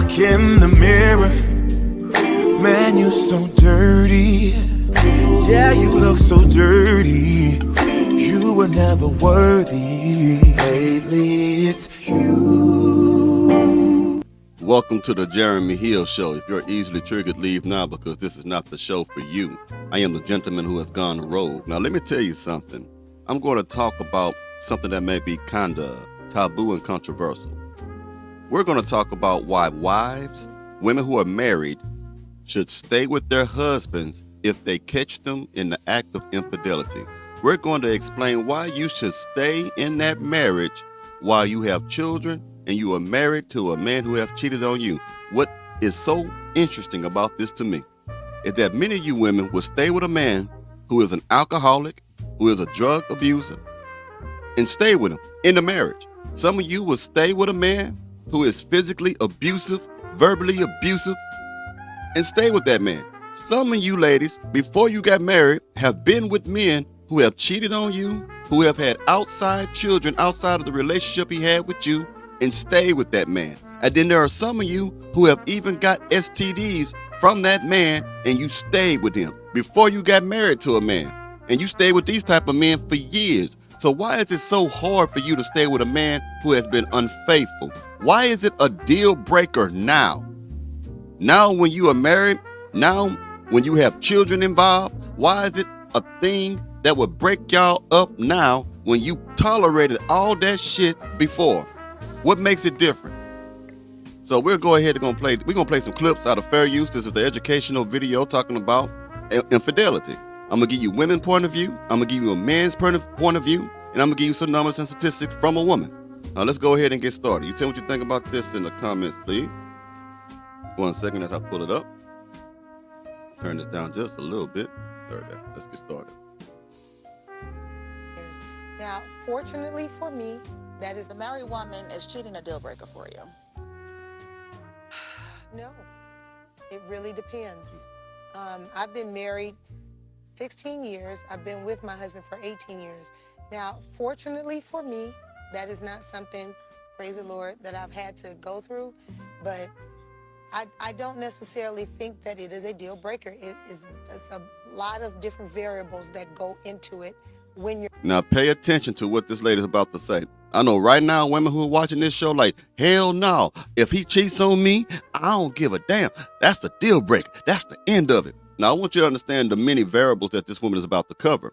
look in the mirror, man, you're so dirty. Yeah, you look so dirty. You were never worthy. Lately, it's you. Welcome to the Jeremy Hill Show. If you're easily triggered, leave now because this is not the show for you. I am the gentleman who has gone rogue. Now, let me tell you something. I'm going to talk about something that may be kind of taboo and controversial. We're going to talk about why wives, women who are married, should stay with their husbands if they catch them in the act of infidelity. We're going to explain why you should stay in that marriage while you have children and you are married to a man who have cheated on you. What is so interesting about this to me is that many of you women will stay with a man who is an alcoholic, who is a drug abuser, and stay with him in the marriage. Some of you will stay with a man who is physically abusive, verbally abusive, and stay with that man. Some of you ladies, before you got married, have been with men who have cheated on you, who have had outside children outside of the relationship he had with you, and stay with that man. And then there are some of you who have even got STDs from that man, and you stayed with him before you got married to a man. And you stayed with these type of men for years. So why is it so hard for you to stay with a man who has been unfaithful? Why is it a deal breaker now? Now when you are married, now when you have children involved, why is it a thing that would break y'all up now when you tolerated all that shit before? What makes it different? So we'll go ahead and we're gonna play some clips out of Fair Use. This is the educational video talking about infidelity. I'm gonna give you women's point of view, I'm gonna give you a man's point of view, and I'm gonna give you some numbers and statistics from a woman. Now let's go ahead and get started. You tell me what you think about this in the comments, please. 1 second as I pull it up. Turn this down just a little bit. There. Let's get started. Now, fortunately for me, that is, a married woman is cheating a deal breaker for you? No, it really depends. I've been married 16 years. I've been with my husband for 18 years. Now, fortunately for me, that is not something, praise the Lord, that I've had to go through, but I don't necessarily think that it is a deal breaker. It's a lot of different variables that go into it when you're... Now pay attention to what this lady's about to say. I know right now women who are watching this show like, hell no, if he cheats on me, I don't give a damn. That's the deal breaker. That's the end of it. Now I want you to understand the many variables that this woman is about to cover.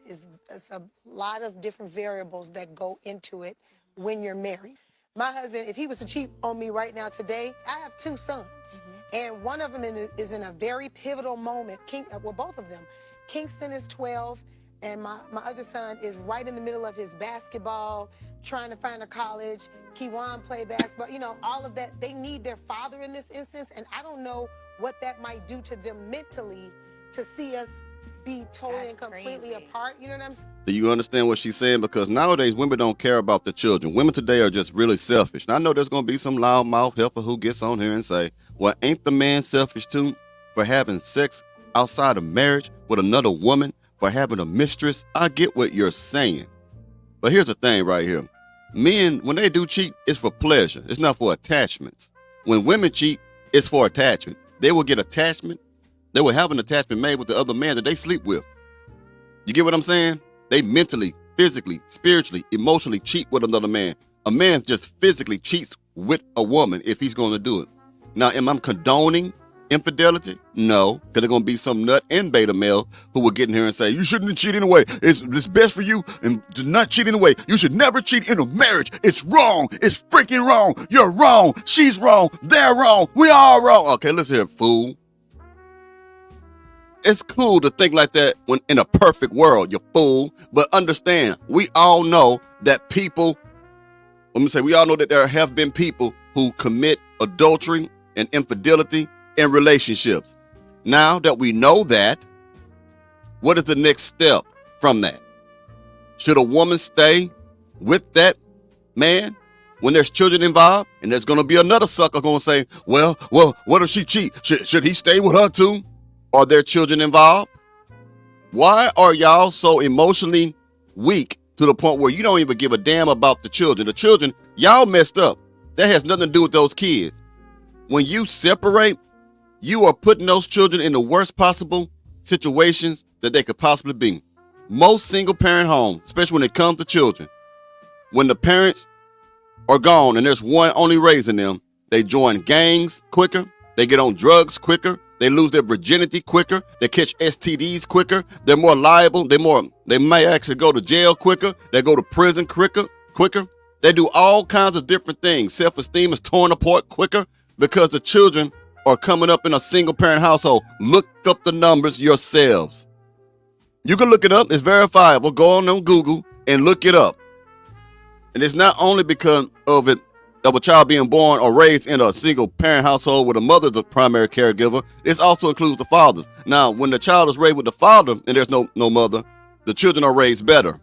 It's a lot of different variables that go into it when you're married. My husband, if he was to cheat on me right now today, I have 2 sons. And one of them is in a very pivotal moment. Well, both of them. Kingston is 12, and my other son is right in the middle of his basketball, trying to find a college. Kiwan play basketball. You know, all of that. They need their father in this instance, and I don't know what that might do to them mentally to see us be totally and completely apart. You know what I'm saying? Do you understand what she's saying? Because nowadays women don't care about the children. Women today are just really selfish. And I know there's going to be some loudmouth helper who gets on here and say, well, ain't the man selfish too for having sex outside of marriage with another woman, for having a mistress? I get what you're saying. But here's the thing right here. Men, when they do cheat, it's for pleasure. It's not for attachments. When women cheat, it's for attachment. They will get attachment. They will have an attachment made with the other man that they sleep with. You get what I'm saying? They mentally, physically, spiritually, emotionally cheat with another man. A man just physically cheats with a woman if he's going to do it. Now, am I condoning infidelity? No, because there's going to be some nut and beta male who will get in here and say, you shouldn't cheat anyway. It's best for you and to not cheat anyway. You should never cheat in a marriage. It's wrong. It's freaking wrong. You're wrong. She's wrong. They're wrong. We all wrong. Okay, listen here, fool. It's cool to think like that when in a perfect world, you fool. But understand, we all know that people, we all know that there have been people who commit adultery and infidelity in relationships. Now that we know that, what is the next step from that? Should a woman stay with that man when there's children involved? And there's going to be another sucker going to say, well, what if she cheat? Should he stay with her too? Are there children involved? Why are y'all so emotionally weak to the point where you don't even give a damn about the children? The children, y'all messed up. That has nothing to do with those kids. when you separate, you are putting those children in the worst possible situations that they could possibly be. Most single parent homes, especially when it comes to children, when the parents are gone and there's one only raising them, they join gangs quicker, they get on drugs quicker, they lose their virginity quicker, they catch STDs quicker, they're more liable, they may actually go to jail quicker, they go to prison quicker. They do all kinds of different things. Self-esteem is torn apart quicker because the children are coming up in a single parent household. Look up the numbers yourselves. You can look it up. It's verifiable. Go on Google and look it up. And it's not only because of a child being born or raised in a single parent household with a mother the primary caregiver. This also includes the fathers. Now, when the child is raised with the father and there's no mother, the children are raised better.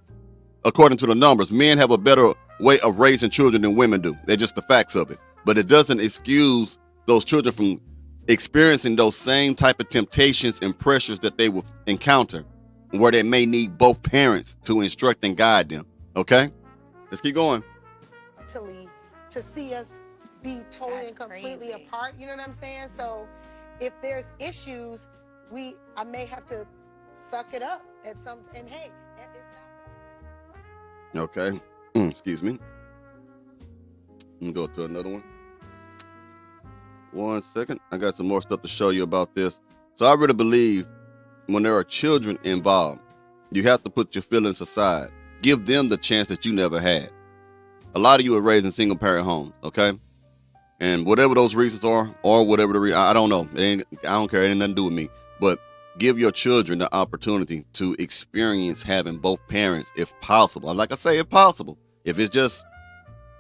According to the numbers, men have a better way of raising children than women do. They're just the facts of it. But it doesn't excuse those children from experiencing those same type of temptations and pressures that they will encounter, where they may need both parents to instruct and guide them. Okay? Let's keep going. To see us be totally and completely apart, you know what I'm saying? So if there's issues, I may have to suck it up and hey, it's not. Okay. Excuse me. Let me go to another one. 1 second. I got some more stuff to show you about this. So I really believe when there are children involved, you have to put your feelings aside. Give them the chance that you never had. A lot of you are raised in single parent homes, okay? And whatever those reasons are, or whatever the reason, I don't know. I don't care. It ain't nothing to do with me. But give your children the opportunity to experience having both parents if possible. Like I say, if possible. If it's just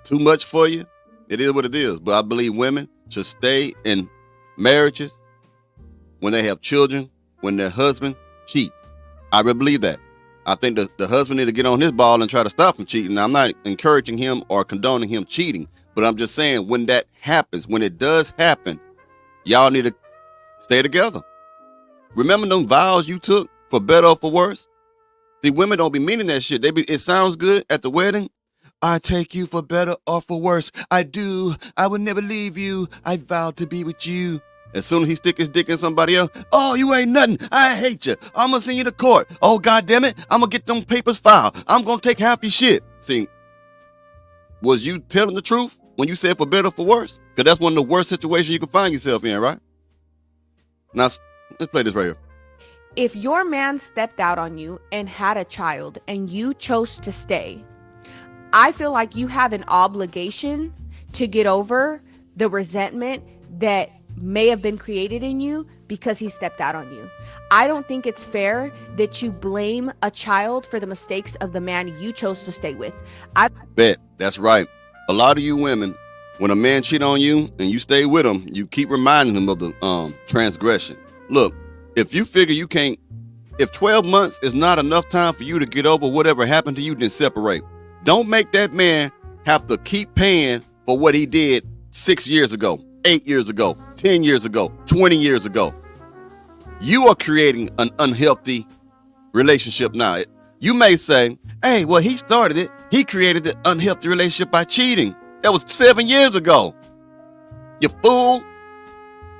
too much for you, it is what it is. But I believe women should stay in marriages when they have children, when their husband cheat. I really believe that. I think the husband need to get on his ball and try to stop him cheating. Now, I'm not encouraging him or condoning him cheating, but I'm just saying when that happens, when it does happen, y'all need to stay together. Remember them vows you took for better or for worse? See, women don't be meaning that shit. It sounds good at the wedding. I take you for better or for worse. I do. I would never leave you. I vowed to be with you. As soon as he stick his dick in somebody else, oh, you ain't nothing. I hate you. I'm going to send you to court. Oh, God damn it. I'm going to get them papers filed. I'm going to take half your shit. See, was you telling the truth when you said for better or for worse? Because that's one of the worst situations you can find yourself in, right? Now, let's play this right here. If your man stepped out on you and had a child and you chose to stay, I feel like you have an obligation to get over the resentment that may have been created in you because he stepped out on you. I don't think it's fair that you blame a child for the mistakes of the man you chose to stay with. I bet that's right. A lot of you women, when a man cheat on you and you stay with him, you keep reminding him of the transgression. Look, if you figure you can't, if 12 months is not enough time for you to get over whatever happened to you, then separate. Don't make that man have to keep paying for what he did 6 years ago, 8 years ago, 10 years ago, 20 years ago. You are creating an unhealthy relationship now. You may say, hey, well, he started it. He created the unhealthy relationship by cheating. That was 7 years ago. You fool.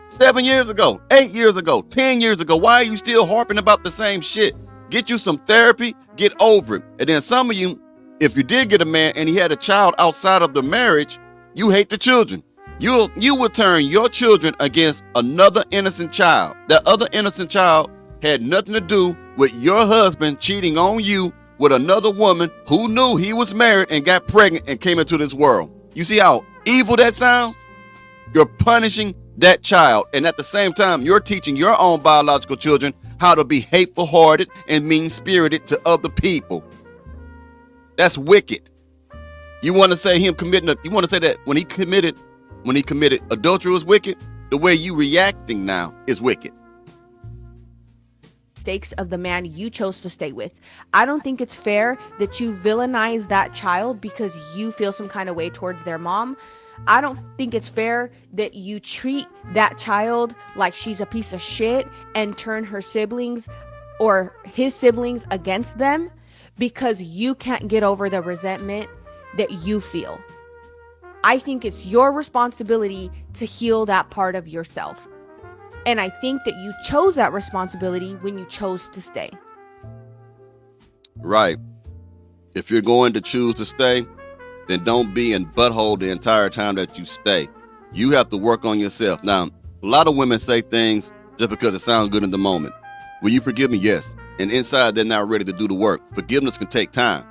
7 years ago, 8 years ago, 10 years ago. Why are you still harping about the same shit? Get you some therapy, get over it. And then some of you, if you did get a man and he had a child outside of the marriage, you hate the children. You will turn your children against another innocent child. That other innocent child had nothing to do with your husband cheating on you with another woman who knew he was married and got pregnant and came into this world. You see how evil that sounds? You're punishing that child, and at the same time, you're teaching your own biological children how to be hateful-hearted and mean-spirited to other people. That's wicked. You want to say you want to say that when he committed adultery was wicked? The way you reacting now is wicked. Mistakes of the man you chose to stay with. I don't think it's fair that you villainize that child because you feel some kind of way towards their mom. I don't think it's fair that you treat that child like she's a piece of shit and turn her siblings or his siblings against them because you can't get over the resentment that you feel. I think it's your responsibility to heal that part of yourself. And I think that you chose that responsibility when you chose to stay. Right. If you're going to choose to stay, then don't be in butthole the entire time that you stay. You have to work on yourself. Now, a lot of women say things just because it sounds good in the moment. Will you forgive me? Yes. And inside, they're not ready to do the work. Forgiveness can take time.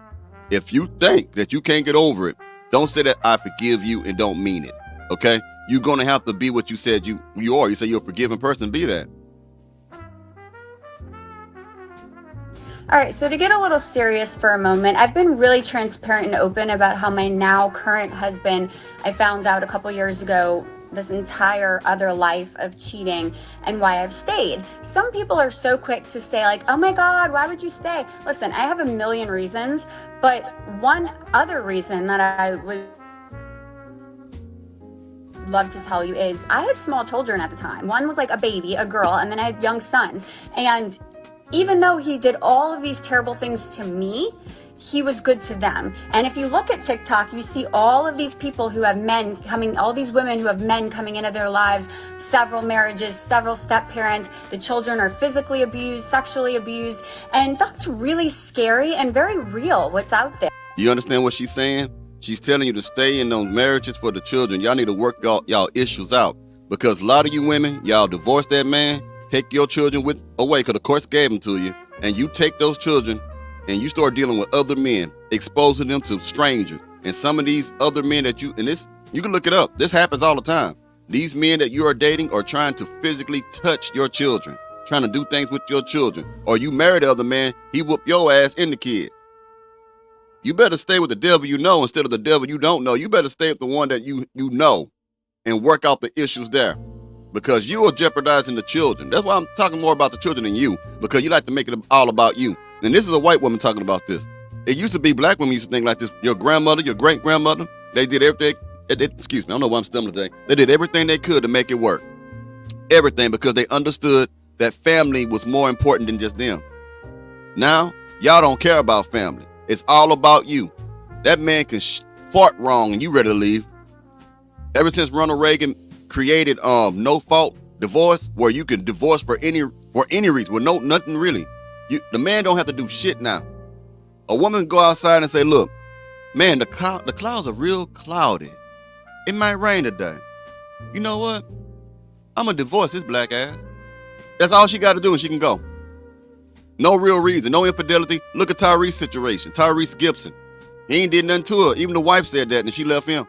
If you think that you can't get over it, don't say that I forgive you and don't mean it. Okay? You're going to have to be what you said you are. You say you're a forgiving person, be that. All right, so to get a little serious for a moment, I've been really transparent and open about how my now current husband, I found out a couple years ago, this entire other life of cheating and why I've stayed. Some people are so quick to say like, oh my God, why would you stay? Listen, I have a million reasons, but one other reason that I would love to tell you is I had small children at the time. One was like a baby, a girl, and then I had young sons. And even though he did all of these terrible things to me, he was good to them. And if you look at TikTok, you see all of these people who have men coming, all these women who have men coming into their lives, several marriages, several step parents. The children are physically abused, sexually abused. And that's really scary and very real, what's out there. You understand what she's saying? She's telling you to stay in those marriages for the children. Y'all need to work y'all issues out. Because a lot of you women, y'all divorce that man, take your children away because the courts gave them to you, and you take those children and you start dealing with other men, exposing them to strangers. And some of these other men that you can look it up. This happens all the time. These men that you are dating are trying to physically touch your children, trying to do things with your children. Or you marry the other man, he whoop your ass and the kids. You better stay with the devil you know instead of the devil you don't know. You better stay with the one that you know and work out the issues there. Because you are jeopardizing the children. That's why I'm talking more about the children than you, because you like to make it all about you. And this is a white woman talking about this. It used to be black women used to think like this. Your grandmother, your great-grandmother, they did everything. Excuse me, I don't know why I'm stumbling today. They did everything they could to make it work. Everything, because they understood that family was more important than just them. Now, y'all don't care about family. It's all about you. That man can fart wrong and you ready to leave. Ever since Ronald Reagan created no fault divorce, where you can divorce for any reason, with nothing really. The man don't have to do shit now. A woman can go outside and say, look, man, the clouds are real cloudy. It might rain today. You know what? I'm gonna divorce his black ass. That's all she got to do and she can go. No real reason, no infidelity. Look at Tyrese's situation. Tyrese Gibson. He ain't did nothing to her. Even the wife said that and she left him.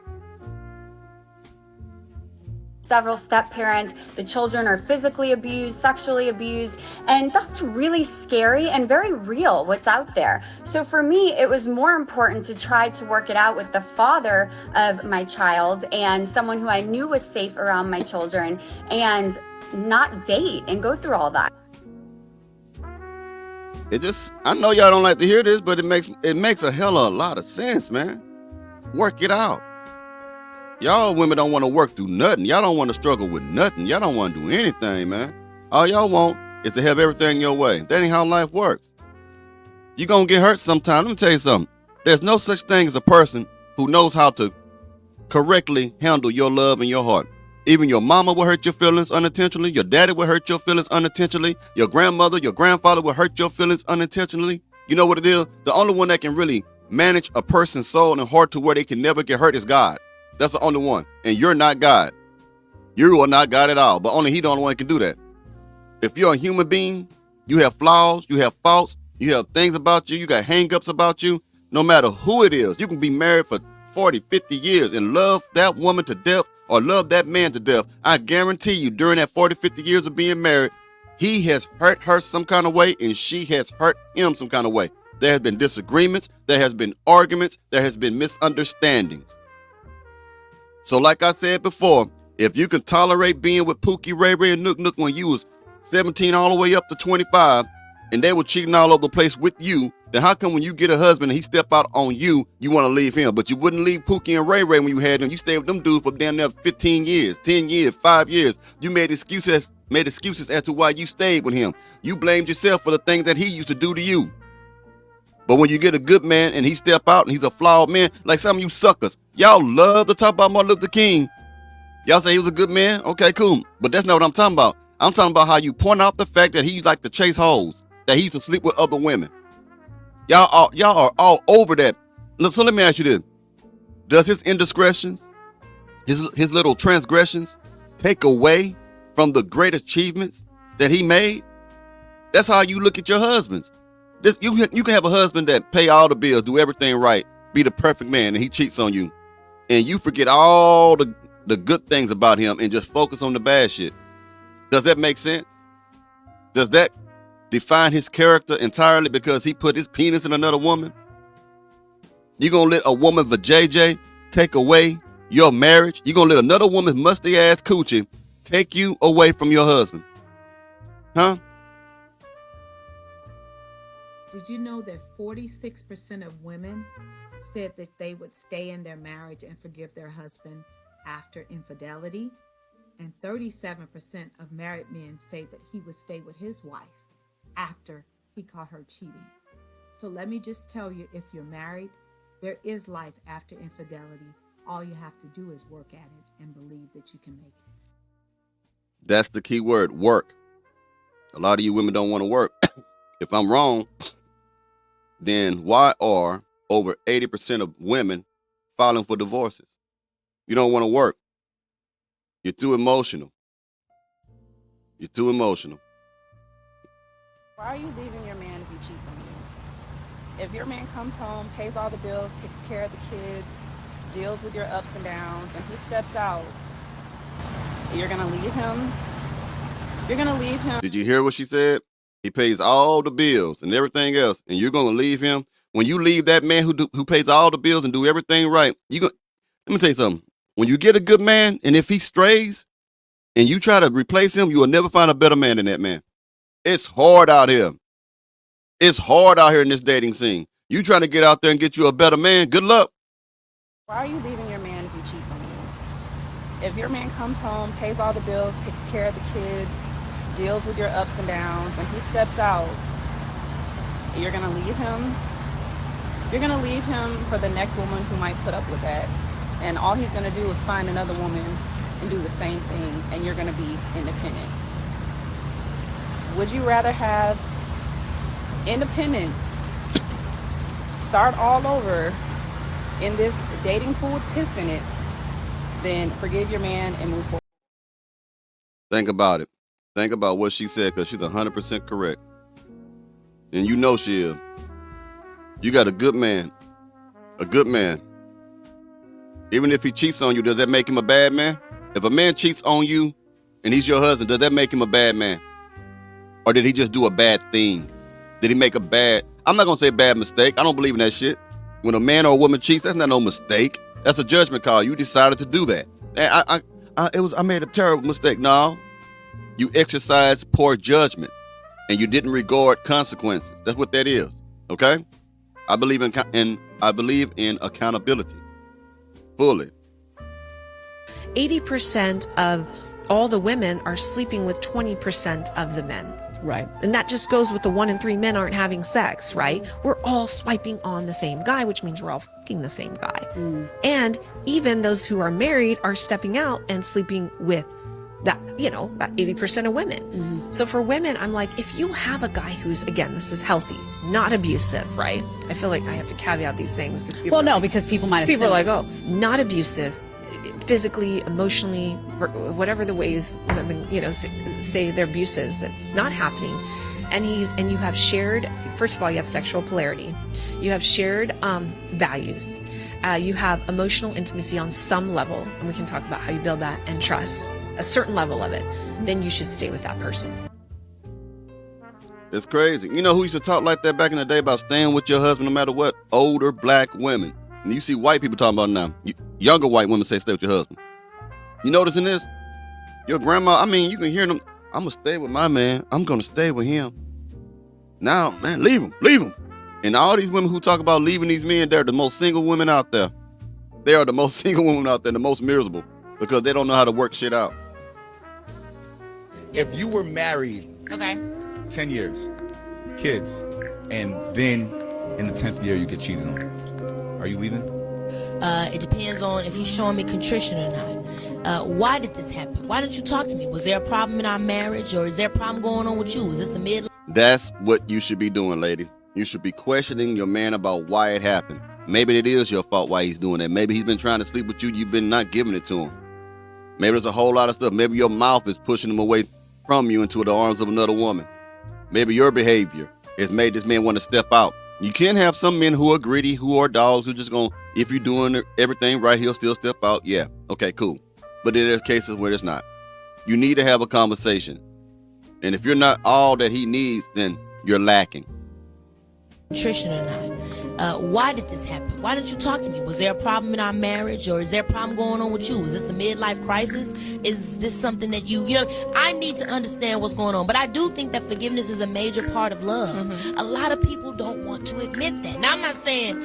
Several step parents, the children are physically abused, sexually abused, and that's really scary and very real, what's out there. So for me, it was more important to try to work it out with the father of my child and someone who I knew was safe around my children, and not date and go through all that. I know y'all don't like to hear this, but it makes a hell of a lot of sense, man. Work it out. Y'all women don't want to work through nothing. Y'all don't want to struggle with nothing. Y'all don't want to do anything, man. All y'all want is to have everything your way. That ain't how life works. You're going to get hurt sometime. Let me tell you something. There's no such thing as a person who knows how to correctly handle your love and your heart. Even your mama will hurt your feelings unintentionally. Your daddy will hurt your feelings unintentionally. Your grandmother, your grandfather will hurt your feelings unintentionally. You know what it is? The only one that can really manage a person's soul and heart to where they can never get hurt is God. That's the only one. And you're not God. You are not God at all. But only He the only one that can do that. If you're a human being, you have flaws, you have faults, you have things about you, you got hang-ups about you. No matter who it is, you can be married for 40, 50 years and love that woman to death or love that man to death. I guarantee you during that 40, 50 years of being married, he has hurt her some kind of way and she has hurt him some kind of way. There has been disagreements, there has been arguments, there has been misunderstandings. So like I said before, if you can tolerate being with Pookie, Ray Ray, and Nook Nook when you was 17 all the way up to 25, and they were cheating all over the place with you, then how come when you get a husband and he step out on you, you want to leave him? But you wouldn't leave Pookie and Ray Ray when you had them. You stayed with them dudes for damn near 15 years, 10 years, 5 years. You made excuses as to why you stayed with him. You blamed yourself for the things that he used to do to you. But when you get a good man and he step out and he's a flawed man, like some of you suckers, y'all love to talk about Martin Luther King. Y'all say he was a good man? Okay, cool. But that's not what I'm talking about. I'm talking about how you point out the fact that he liked to chase hoes, that he used to sleep with other women. Y'all are all over that. Look, so let me ask you this. Does his indiscretions, his little transgressions, take away from the great achievements that he made? That's how you look at your husbands. You can have a husband that pay all the bills, do everything right, be the perfect man, and he cheats on you. And you forget all the good things about him and just focus on the bad shit. Does that make sense? Does that define his character entirely because he put his penis in another woman? You gonna let a woman vajayjay take away your marriage? You gonna let another woman's musty ass coochie take you away from your husband? Huh? Did you know that 46% of women said that they would stay in their marriage and forgive their husband after infidelity? And 37% of married men say that he would stay with his wife after he caught her cheating. So let me just tell you, if you're married, there is life after infidelity. All you have to do is work at it and believe that you can make it. That's the key word, work. A lot of you women don't want to work. If I'm wrong, then why are over 80% of women filing for divorces? You don't want to work. You're too emotional. You're too emotional. Why are you leaving your man if he cheats on you? If your man comes home, pays all the bills, takes care of the kids, deals with your ups and downs, and he steps out, you're going to leave him? You're going to leave him? Did you hear what she said? He pays all the bills and everything else, and you're going to leave him? When you leave that man who pays all the bills and do everything right, let me tell you something. When you get a good man, and if he strays and you try to replace him, you will never find a better man than that man. It's hard out here. It's hard out here in this dating scene. You trying to get out there and get you a better man, good luck. Why are you leaving your man if he cheats on you? If your man comes home, pays all the bills, takes care of the kids, deals with your ups and downs, and he steps out, you're going to leave him? You're going to leave him for the next woman who might put up with that. And all he's going to do is find another woman and do the same thing, and you're going to be independent. Would you rather have independence, start all over in this dating pool with piss in it, than forgive your man and move forward? Think about it. Think about what she said, because she's 100% correct. And you know she is. You got a good man. A good man. Even if he cheats on you, does that make him a bad man? If a man cheats on you and he's your husband, does that make him a bad man? Or did he just do a bad thing? Did he make a bad, I'm not going to say bad mistake. I don't believe in that shit. When a man or a woman cheats, that's not no mistake. That's a judgment call. You decided to do that. And I made a terrible mistake. No, you exercised poor judgment and you didn't regard consequences. That's what that is. Okay? I believe in accountability. Fully. 80% of all the women are sleeping with 20% of the men. Right. And that just goes with the 1 in 3 men aren't having sex, right? We're all swiping on the same guy, which means we're all fucking the same guy. And even those who are married are stepping out and sleeping with that 80% of women. So for women, I'm like, if you have a guy who's, again, this is healthy, not abusive, right? I feel like I have to caveat these things. Because people might have people are like, oh, not abusive, physically, emotionally, whatever the ways women, say their abuse is, that's not happening. And you have shared, first of all, you have sexual polarity. You have shared values. You have emotional intimacy on some level, and we can talk about how you build that, and trust, a certain level of it. Then you should stay with that person. It's crazy. You know who used to talk like that back in the day about staying with your husband no matter what? Older black women. And you see white people talking about it now. Younger white women say stay with your husband. You noticing this? Your grandma, you can hear them. I'm going to stay with my man. I'm going to stay with him. Now, man, leave him. And all these women who talk about leaving these men, they're the most single women out there. They are the most single women out there, the most miserable, because they don't know how to work shit out. If you were married 10 years, kids, and then in the 10th year you get cheated on. Are you leaving? It depends on if he's showing me contrition or not. Why did this happen? Why didn't you talk to me? Was there a problem in our marriage, or is there a problem going on with you? Is this a mid? That's what you should be doing, lady. You should be questioning your man about why it happened. Maybe it is your fault why he's doing that. Maybe he's been trying to sleep with you. You've been not giving it to him. Maybe there's a whole lot of stuff. Maybe your mouth is pushing him away from you into the arms of another woman. Maybe your behavior has made this man want to step out. You can have some men who are greedy, who are dogs, who just going, if you're doing everything right, he'll still step out. Yeah, okay, cool. But then there's cases where it's not. You need to have a conversation. And if you're not all that he needs, then you're lacking. Contrition or not. Why did this happen? Why didn't you talk to me? Was there a problem in our marriage, or is there a problem going on with you? Is this a midlife crisis? Is this something that you know, I need to understand what's going on. But I do think that forgiveness is a major part of love. A lot of people don't want to admit that. Now, I'm not saying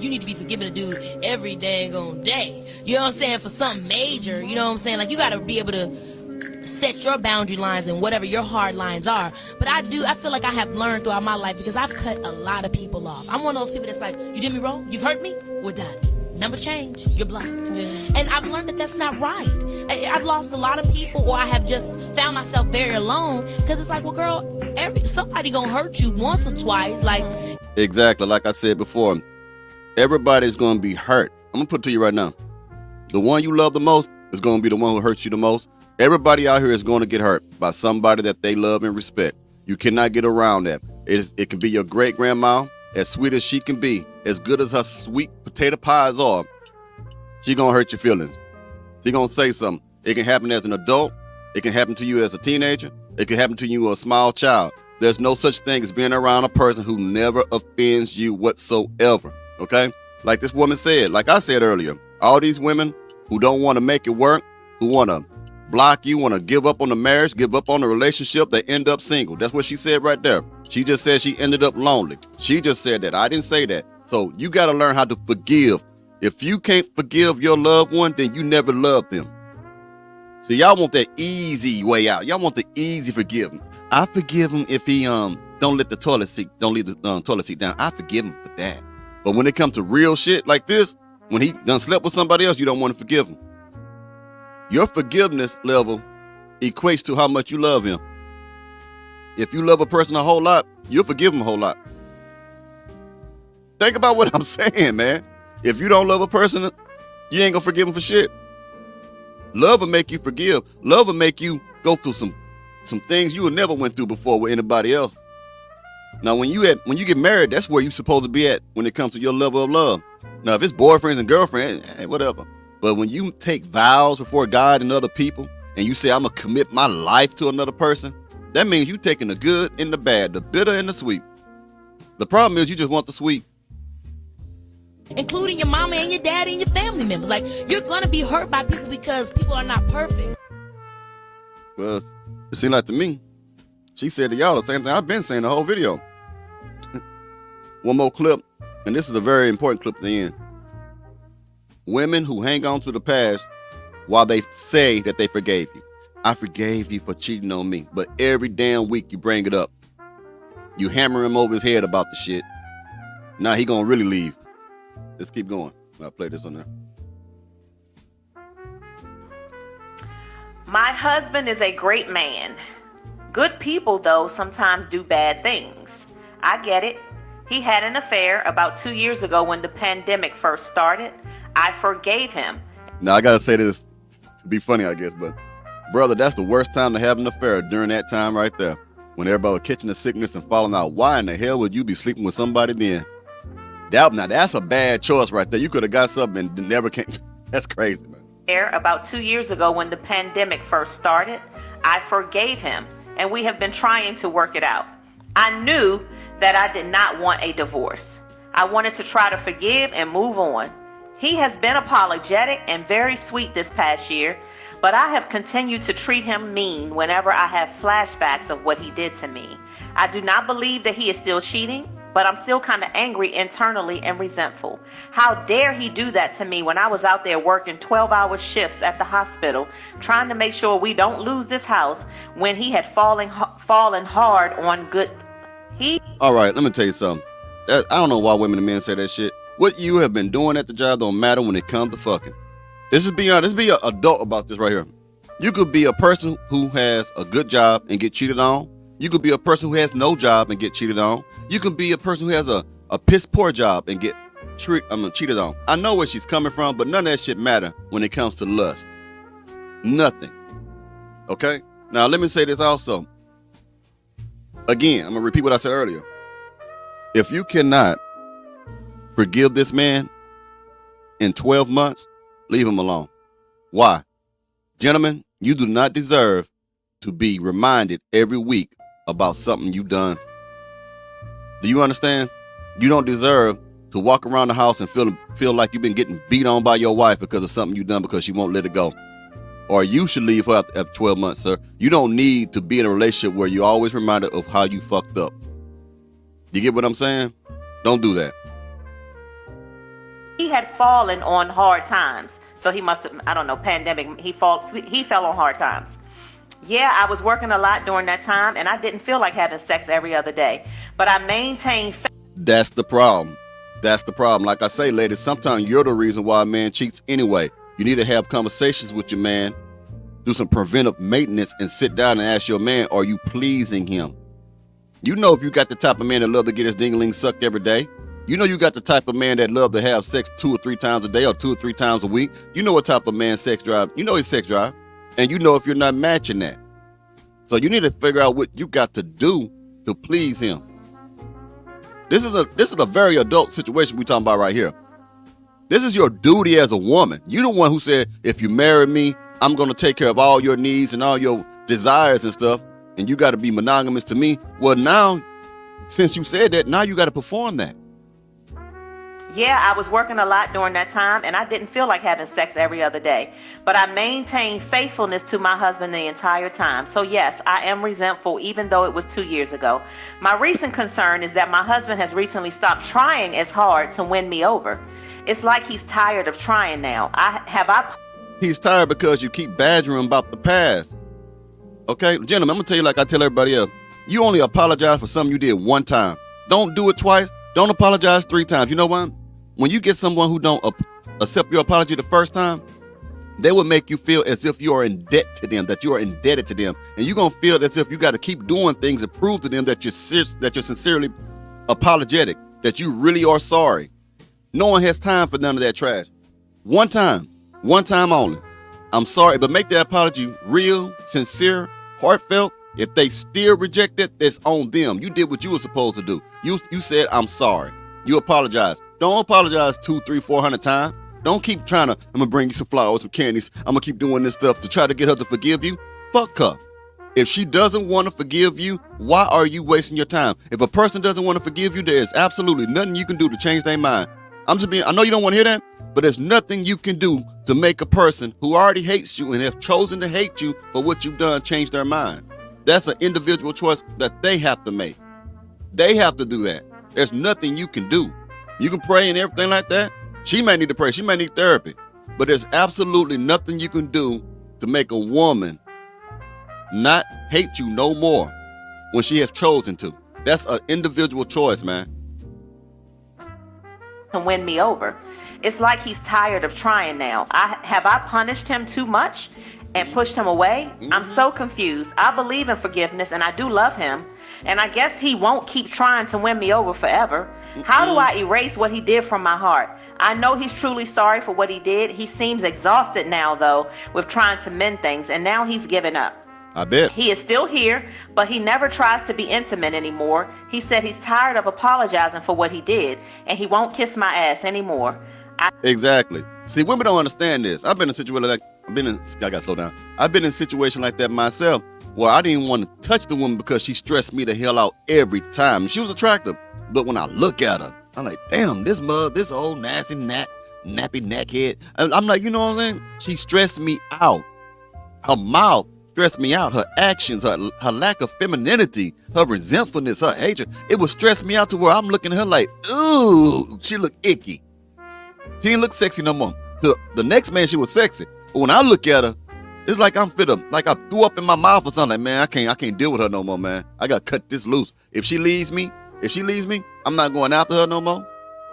you need to be forgiving a dude every dang on day. You know what I'm saying? For something major, you know what I'm saying? Like, you got to be able to set your boundary lines and whatever your hard lines are. But I feel like I have learned throughout my life, because I've cut a lot of people off. I'm one of those people that's like, you did me wrong, you've hurt me, we're done. Number change, you're blocked. And I've learned that that's not right. I've lost a lot of people, or I have just found myself very alone, because it's like, well, girl, somebody gonna hurt you once or twice. Like, exactly, like I said before, everybody's gonna be hurt. I'm gonna put it to you right now. The one you love the most is gonna be the one who hurts you the most. Everybody out here is going to get hurt by somebody that they love and respect. You cannot get around that. It can be your great grandma, as sweet as she can be, as good as her sweet potato pies are. She gonna hurt your feelings. She gonna say something. It can happen as an adult. It can happen to you as a teenager. It can happen to you as a small child. There's no such thing as being around a person who never offends you whatsoever. Okay? Like this woman said, like I said earlier, all these women who don't want to make it work, who want to block you, want to give up on the marriage, give up on the relationship, they end up single. That's what she said right there. She just said she ended up lonely. She just said that. I didn't say that. So you got to learn how to forgive. If you can't forgive your loved one, then you never loved them. See, y'all want that easy way out. Y'all want the easy forgiveness. I forgive him if he don't leave the toilet seat down. I forgive him for that. But when it comes to real shit like this, when he done slept with somebody else, you don't want to forgive him. Your forgiveness level equates to how much you love him. If you love a person a whole lot, you'll forgive him a whole lot. Think about what I'm saying, man. If you don't love a person, you ain't gonna forgive him for shit. Love will make you forgive. Love will make you go through some things you would never went through before with anybody else. Now, when you get married, that's where you're supposed to be at when it comes to your level of love. Now, if it's boyfriends and girlfriends, whatever. But when you take vows before God and other people, and you say, I'm going to commit my life to another person, that means you taking the good and the bad, the bitter and the sweet. The problem is you just want the sweet. including your mama and your daddy and your family members. Like, you're going to be hurt by people because people are not perfect. Well, it seemed like to me, she said to y'all the same thing I've been saying the whole video. One more clip, and this is a very important clip at the end. Women who hang on to the past while they say that they forgave you. I forgave you for cheating on me, but every damn week you bring it up. You hammer him over his head about the shit. Now he gonna really leave. Let's keep going. I'll play this on there. My husband is a great man. Good people, though, sometimes do bad things. I get it. He had an affair about 2 years ago when the pandemic first started. I forgave him. Now, I gotta say this to be funny, I guess, but brother, that's the worst time to have an affair, during that time right there. When everybody was catching the sickness and falling out. Why in the hell would you be sleeping with somebody then? Now, that's a bad choice right there. You could have got something and never came. That's crazy, man. About 2 years ago when the pandemic first started, I forgave him, and we have been trying to work it out. I knew that I did not want a divorce. I wanted to try to forgive and move on. He has been apologetic and very sweet this past year, but I have continued to treat him mean whenever I have flashbacks of what he did to me. I do not believe that he is still cheating, but I'm still kind of angry internally and resentful. How dare he do that to me when I was out there working 12-hour shifts at the hospital, trying to make sure we don't lose this house when he had fallen hard on good. All right, let me tell you something. I don't know why women and men say that shit. What you have been doing at the job don't matter when it comes to fucking. Let's just be honest. Let's be an adult about this right here. You could be a person who has a good job and get cheated on. You could be a person who has no job and get cheated on. You could be a person who has a piss poor job and get cheated on. I know where she's coming from, but none of that shit matter when it comes to lust. Nothing. Okay? Now, let me say this also. Again, I'm going to repeat what I said earlier. If you cannot forgive this man in 12 months, leave him alone. Why? Gentlemen, you do not deserve to be reminded every week about something you done. Do you understand? You don't deserve to walk around the house and feel like you've been getting beat on by your wife because of something you done because she won't let it go. Or you should leave her after 12 months, sir. You don't need to be in a relationship where you're always reminded of how you fucked up. You get what I'm saying? Don't do that. He had fallen on hard times. So he must have, I don't know, pandemic, he fell on hard times. Yeah, I was working a lot during that time, and I didn't feel like having sex every other day. But I maintained... That's the problem. That's the problem. Like I say, ladies, sometimes you're the reason why a man cheats anyway. You need to have conversations with your man, do some preventive maintenance, and sit down and ask your man, are you pleasing him? You know if you got the type of man that love to get his ding-a-ling sucked every day. You know you got the type of man that love to have sex 2 or 3 times a day or 2 or 3 times a week. You know what type of man sex drive. You know his sex drive. And you know if you're not matching that. So you need to figure out what you got to do to please him. This is a very adult situation we're talking about right here. This is your duty as a woman. You're the one who said, if you marry me, I'm going to take care of all your needs and all your desires and stuff. And you got to be monogamous to me. Well, now, since you said that, now you got to perform that. Yeah, I was working a lot during that time, and I didn't feel like having sex every other day. But I maintained faithfulness to my husband the entire time. So yes, I am resentful, even though it was 2 years ago. My recent concern is that my husband has recently stopped trying as hard to win me over. It's like he's tired of trying now. He's tired because you keep badgering him about the past. Okay, gentlemen, I'm going to tell you like I tell everybody else. You only apologize for something you did one time. Don't do it twice. Don't apologize 3 times. You know what? When you get someone who don't accept your apology the first time, they will make you feel as if you are in debt to them, that you are indebted to them. And you're going to feel as if you got to keep doing things to prove to them that you're sincerely apologetic, that you really are sorry. No one has time for none of that trash. One time only. I'm sorry, but make that apology real, sincere, heartfelt. If they still reject it, it's on them. You did what you were supposed to do. You said, I'm sorry. You apologize. Don't apologize 200, 300, 400 times. Don't keep trying to, I'm going to bring you some flowers, some candies. I'm going to keep doing this stuff to try to get her to forgive you. Fuck her. If she doesn't want to forgive you, why are you wasting your time? If a person doesn't want to forgive you, there is absolutely nothing you can do to change their mind. I know you don't want to hear that, but there's nothing you can do to make a person who already hates you and have chosen to hate you for what you've done change their mind. That's an individual choice that they have to make. They have to do that. There's nothing you can do. You can pray and everything like that. She may need to pray. She may need therapy. But there's absolutely nothing you can do to make a woman not hate you no more when she has chosen to. That's an individual choice, man. To win me over. It's like he's tired of trying now. Have I punished him too much and pushed him away? I'm so confused. I believe in forgiveness and I do love him. And I guess he won't keep trying to win me over forever. How do I erase what he did from my heart? I know he's truly sorry for what he did. He seems exhausted now, though, with trying to mend things. And now he's given up. I bet. He is still here, but he never tries to be intimate anymore. He said he's tired of apologizing for what he did. And he won't kiss my ass anymore. Exactly. See, women don't understand this. I've been in a situation like I got to slow down. I've been in a situation like that myself where I didn't want to touch the woman because she stressed me the hell out every time. She was attractive, but when I look at her, I'm like, damn, this old nasty nappy neckhead. I'm like, you know what I'm saying? She stressed me out. Her mouth stressed me out. Her actions, her lack of femininity, her resentfulness, her hatred, it would stress me out to where I'm looking at her like, ooh, she looked icky. She didn't look sexy no more. The next man, she was sexy. But when I look at her, it's like I'm like I threw up in my mouth or something. Like, man, I can't deal with her no more, man. I got to cut this loose. If she leaves me, If she leaves me, I'm not going after her no more.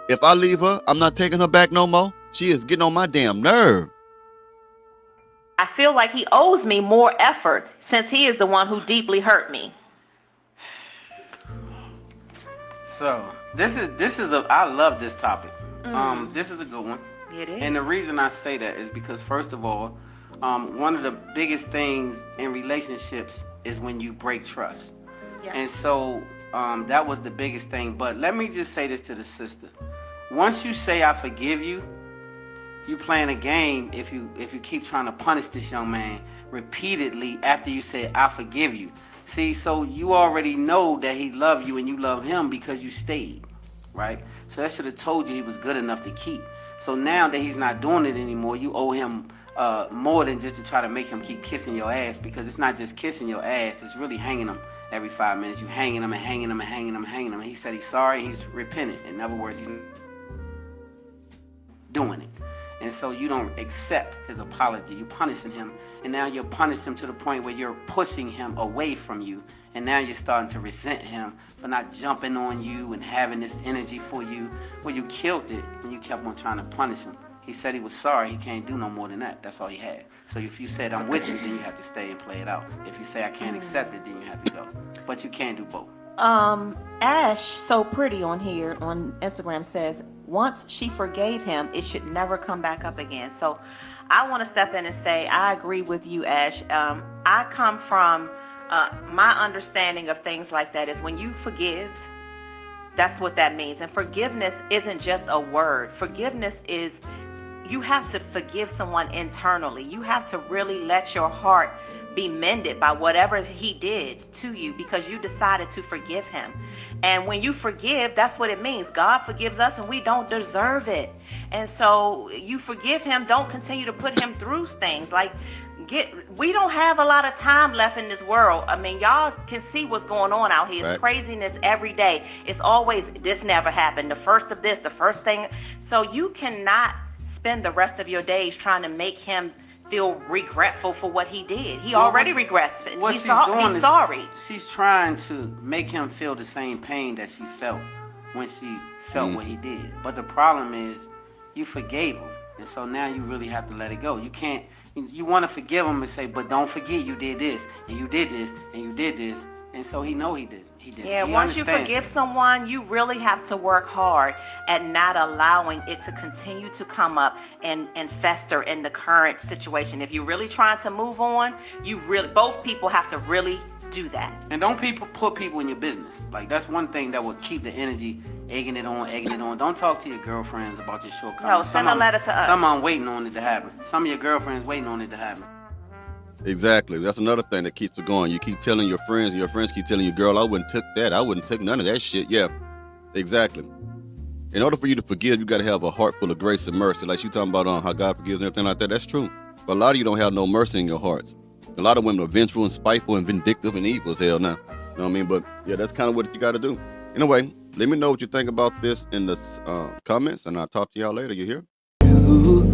If I leave her, I'm not taking her back no more. She is getting on my damn nerve. I feel like he owes me more effort since he is the one who deeply hurt me. So this is I love this topic. This is a good one. It is. And the reason I say that is because, first of all, one of the biggest things in relationships is when you break trust. Yeah. And so that was the biggest thing. But let me just say this to the sister. Once you say I forgive you, you playing a game if you keep trying to punish this young man repeatedly after you say I forgive you. See, so you already know that he loved you and you love him because you stayed, right? So that should have told you he was good enough to keep. So now that he's not doing it anymore, you owe him more than just to try to make him keep kissing your ass, because it's not just kissing your ass, it's really hanging him every 5 minutes. You hanging him and hanging him and hanging him and hanging him. He said he's sorry, he's repentant. In other words, he's doing it. And so you don't accept his apology. You're punishing him. And now you're punishing him to the point where you're pushing him away from you. And now you're starting to resent him for not jumping on you and having this energy for you. Well, you killed it and you kept on trying to punish him. He said he was sorry. He can't do no more than that. That's all he had. So if you said I'm with you, then you have to stay and play it out. If you say I can't accept it, then you have to go. But you can't do both. Ash So Pretty on here on Instagram says, once she forgave him, it should never come back up again. So I want to step in and say, I agree with you, Ash. I come from my understanding of things like that is when you forgive, that's what that means. And forgiveness isn't just a word. Forgiveness is, you have to forgive someone internally. You have to really let your heart be mended by whatever he did to you because you decided to forgive him. And when you forgive, that's what it means. God forgives us and we don't deserve it. And so you forgive him. Don't continue to put him through things. Like, we don't have a lot of time left in this world. I mean, y'all can see what's going on out here. It's craziness every day. It's always, this never happened. The first of this, the first thing. So you cannot spend the rest of your days trying to make him feel regretful for what he did. He already regrets. He's sorry. She's trying to make him feel the same pain that she felt when she felt what he did. But the problem is you forgave him. And so now you really have to let it go. You can't, you want to forgive him and say, but don't forget you did this, and you did this, and you did this. And so he know he did. Yeah, once you forgive someone, you really have to work hard at not allowing it to continue to come up and fester in the current situation. If you're really trying to move on, both people have to really do that. And don't put people in your business. Like, that's one thing that will keep the energy egging it on. Don't talk to your girlfriends about your shortcomings. No, send a letter to us. Some of them waiting on it to happen. Some of your girlfriends waiting on it to happen. Exactly. That's another thing that keeps it going. You keep telling your friends, and your friends keep telling you, girl, I wouldn't took that. I wouldn't take none of that shit. Yeah, exactly. In order for you to forgive, you got to have a heart full of grace and mercy. Like she talking about how God forgives and everything like that. That's true. But a lot of you don't have no mercy in your hearts. A lot of women are vengeful and spiteful and vindictive and evil as hell now. You know what I mean? But yeah, that's kind of what you got to do. Anyway, let me know what you think about this in the comments, and I'll talk to y'all later. You hear?